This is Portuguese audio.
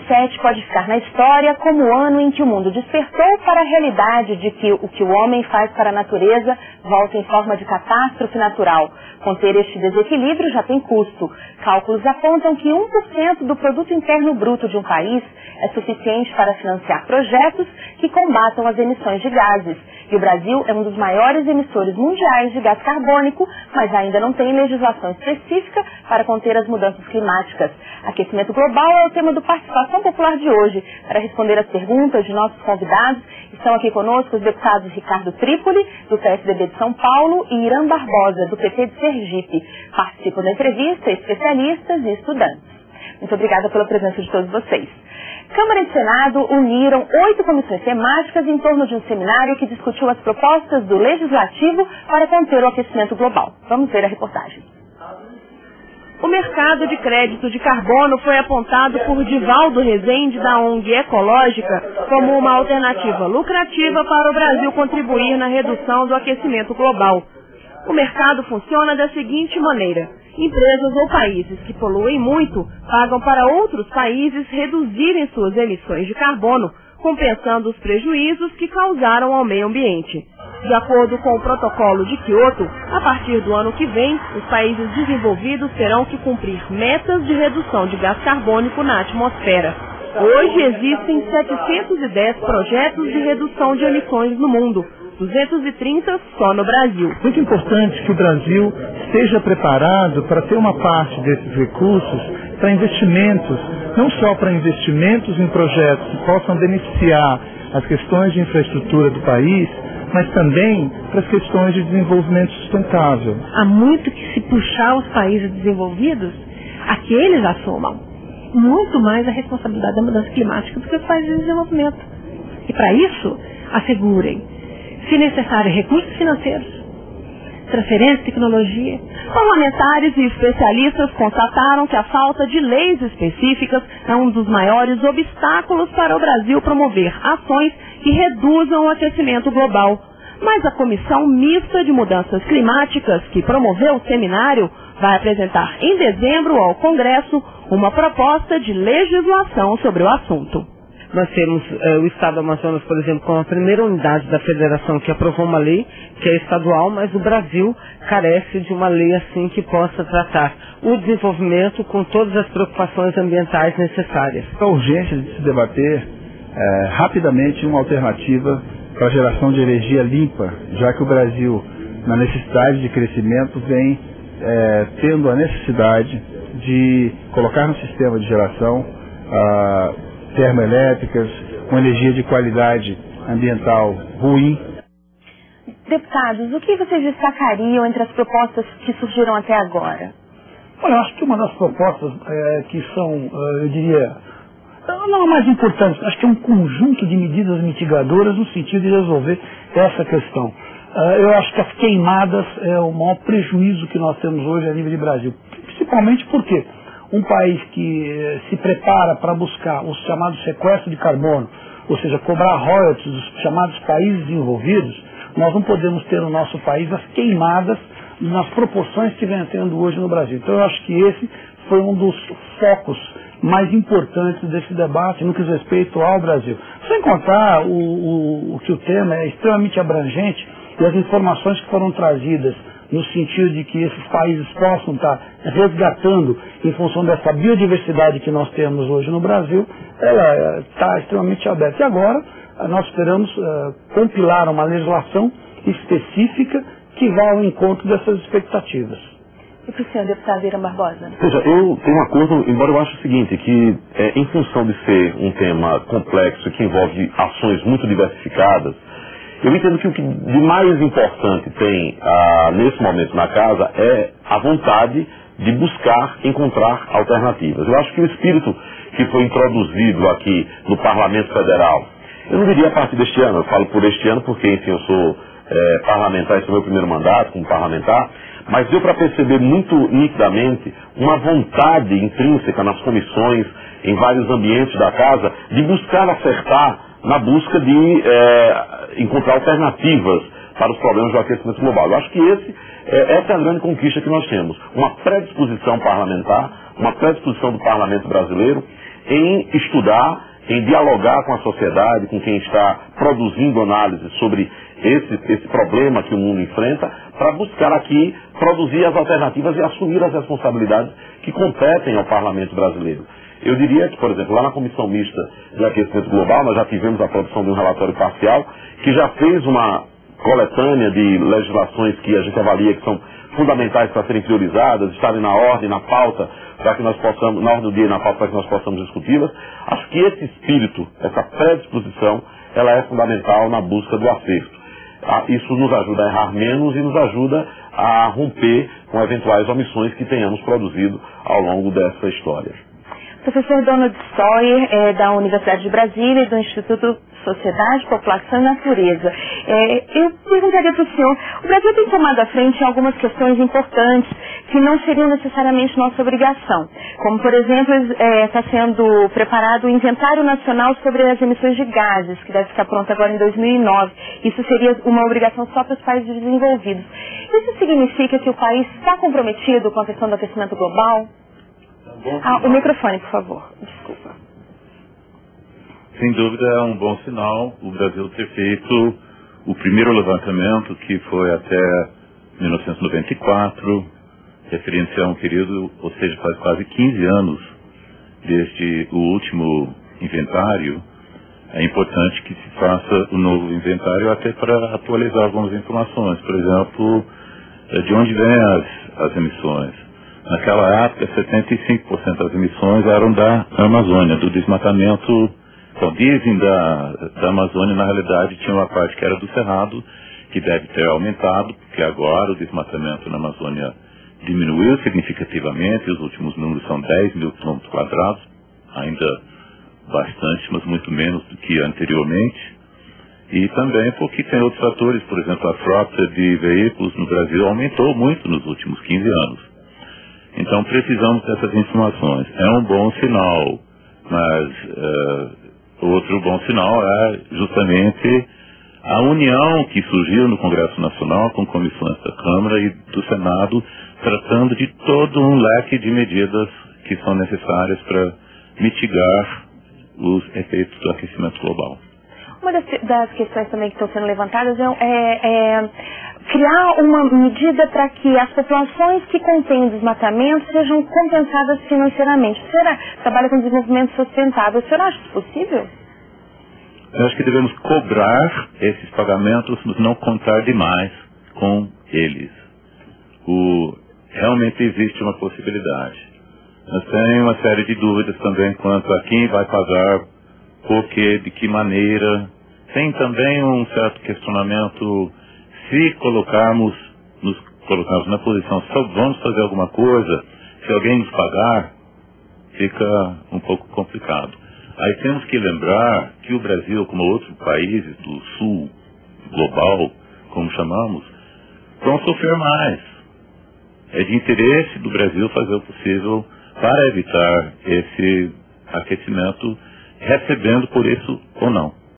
2017 pode ficar na história como o ano em que o mundo despertou para a realidade de que o que o homem faz para a natureza volta em forma de catástrofe natural. Conter este desequilíbrio já tem custo. Cálculos apontam que 1% do produto interno bruto de um país é suficiente para financiar projetos que combatam as emissões de gases. E o Brasil é um dos maiores emissores mundiais de gás carbônico, mas ainda não tem legislação específica para conter as mudanças climáticas. Aquecimento global é o tema do Participação Popular de hoje. Para responder as perguntas de nossos convidados, estão aqui conosco os deputados Ricardo Trípoli, do PSDB de São Paulo, e Irã Barbosa, do PT de Sergipe. Participam da entrevista especialistas e estudantes. Muito obrigada pela presença de todos vocês. Câmara e Senado uniram 8 comissões temáticas em torno de um seminário que discutiu as propostas do Legislativo para conter o aquecimento global. Vamos ver a reportagem. O mercado de crédito de carbono foi apontado por Divaldo Rezende, da ONG Ecológica, como uma alternativa lucrativa para o Brasil contribuir na redução do aquecimento global. O mercado funciona da seguinte maneira: empresas ou países que poluem muito pagam para outros países reduzirem suas emissões de carbono, compensando os prejuízos que causaram ao meio ambiente. De acordo com o protocolo de Kyoto, a partir do ano que vem, os países desenvolvidos terão que cumprir metas de redução de gás carbônico na atmosfera. Hoje existem 710 projetos de redução de emissões no mundo, 230 só no Brasil. Muito importante que o Brasil esteja preparado para ter uma parte desses recursos para investimentos, não só para investimentos em projetos que possam beneficiar as questões de infraestrutura do país, mas também para as questões de desenvolvimento sustentável. Há muito que se puxar os países desenvolvidos a que eles assumam muito mais a responsabilidade da mudança climática do que os países de desenvolvimento. E para isso, assegurem, se necessário, recursos financeiros, transferência de tecnologia. Parlamentares e especialistas constataram que a falta de leis específicas é um dos maiores obstáculos para o Brasil promover ações que reduzam o aquecimento global. Mas a Comissão Mista de Mudanças Climáticas, que promoveu o seminário, vai apresentar em dezembro ao Congresso uma proposta de legislação sobre o assunto. Nós temos o Estado do Amazonas, por exemplo, como a primeira unidade da federação que aprovou uma lei que é estadual, mas o Brasil carece de uma lei assim que possa tratar o desenvolvimento com todas as preocupações ambientais necessárias. A urgência de se debater rapidamente uma alternativa para a geração de energia limpa, já que o Brasil, na necessidade de crescimento, vem tendo a necessidade de colocar no sistema de geração termoelétricas, com energia de qualidade ambiental ruim. Deputados, o que vocês destacariam entre as propostas que surgiram até agora? Olha, eu acho que uma das propostas que são, eu diria, não a mais importante, acho que é um conjunto de medidas mitigadoras no sentido de resolver essa questão. Eu acho que as queimadas é o maior prejuízo que nós temos hoje a nível de Brasil. Principalmente porque um país que se prepara para buscar os chamados sequestros de carbono, ou seja, cobrar royalties dos chamados países desenvolvidos, nós não podemos ter no nosso país as queimadas nas proporções que vem tendo hoje no Brasil. Então eu acho que esse foi um dos focos mais importantes desse debate no que diz respeito ao Brasil. Sem contar que o tema é extremamente abrangente e as informações que foram trazidas no sentido de que esses países possam estar resgatando em função dessa biodiversidade que nós temos hoje no Brasil, ela está extremamente aberta. E agora nós esperamos compilar uma legislação específica que vá ao encontro dessas expectativas. E para o senhor, deputado Irã Barbosa? Veja, eu tenho um acordo, embora eu ache o seguinte, que em função de ser um tema complexo que envolve ações muito diversificadas, eu entendo que o que de mais importante tem nesse momento na casa é a vontade de buscar encontrar alternativas. Eu acho que o espírito que foi introduzido aqui no Parlamento Federal, eu não diria a partir deste ano, eu falo por este ano porque, enfim, eu sou parlamentar, esse é o meu primeiro mandato como parlamentar, mas deu para perceber muito nitidamente uma vontade intrínseca nas comissões, em vários ambientes da casa, de buscar acertar na busca de encontrar alternativas para os problemas do aquecimento global. Eu acho que essa é a grande conquista que nós temos. Uma predisposição parlamentar, uma predisposição do parlamento brasileiro em estudar, em dialogar com a sociedade, com quem está produzindo análises sobre esse problema que o mundo enfrenta, para buscar aqui produzir as alternativas e assumir as responsabilidades que competem ao Parlamento brasileiro. Eu diria que, por exemplo, lá na Comissão Mista de Aquecimento Global, nós já tivemos a produção de um relatório parcial que já fez uma coletânea de legislações que a gente avalia que são fundamentais para serem priorizadas, estarem na ordem, na pauta, para que nós possamos, na ordem do dia e na pauta, para que nós possamos discuti-las. Acho que esse espírito, essa predisposição, ela é fundamental na busca do acerto. Isso nos ajuda a errar menos e nos ajuda a romper com eventuais omissões que tenhamos produzido ao longo dessa história. Professor Donald Stoyer, da Universidade de Brasília e do Instituto Sociedade, População e Natureza. Eu perguntaria para o senhor, o Brasil tem tomado à frente em algumas questões importantes que não seriam necessariamente nossa obrigação, como, por exemplo, está sendo preparado o Inventário Nacional sobre as Emissões de Gases, que deve ficar pronto agora em 2009. Isso seria uma obrigação só para os países desenvolvidos. Isso significa que o país está comprometido com a questão do aquecimento global? O microfone, por favor. Desculpa. Sem dúvida é um bom sinal o Brasil ter feito o primeiro levantamento, que foi até 1994, referente a um período, ou seja, faz quase 15 anos desde o último inventário. É importante que se faça o novo inventário até para atualizar algumas informações. Por exemplo, de onde vêm as emissões. Naquela época, 75% das emissões eram da Amazônia, do desmatamento. Então, dizem da Amazônia, na realidade, tinha uma parte que era do Cerrado, que deve ter aumentado, porque agora o desmatamento na Amazônia diminuiu significativamente. Os últimos números são 10 mil quilômetros quadrados, ainda bastante, mas muito menos do que anteriormente. E também porque tem outros fatores, por exemplo, a frota de veículos no Brasil aumentou muito nos últimos 15 anos. Então precisamos dessas informações. É um bom sinal, mas outro bom sinal é justamente a união que surgiu no Congresso Nacional com comissões da Câmara e do Senado, tratando de todo um leque de medidas que são necessárias para mitigar os efeitos do aquecimento global. Uma das questões também que estão sendo levantadas é criar uma medida para que as populações que contêm desmatamento sejam compensadas financeiramente. O senhor trabalha com desenvolvimento sustentável. O senhor acha isso possível? Eu acho que devemos cobrar esses pagamentos, mas não contar demais com eles. Realmente existe uma possibilidade. Mas tem uma série de dúvidas também quanto a quem vai pagar, por quê, de que maneira. Tem também um certo questionamento se nos colocarmos na posição, só vamos fazer alguma coisa, se alguém nos pagar, fica um pouco complicado. Aí temos que lembrar que o Brasil, como outros países do sul global, como chamamos, vão sofrer mais. É de interesse do Brasil fazer o possível para evitar esse aquecimento, recebendo por isso ou não.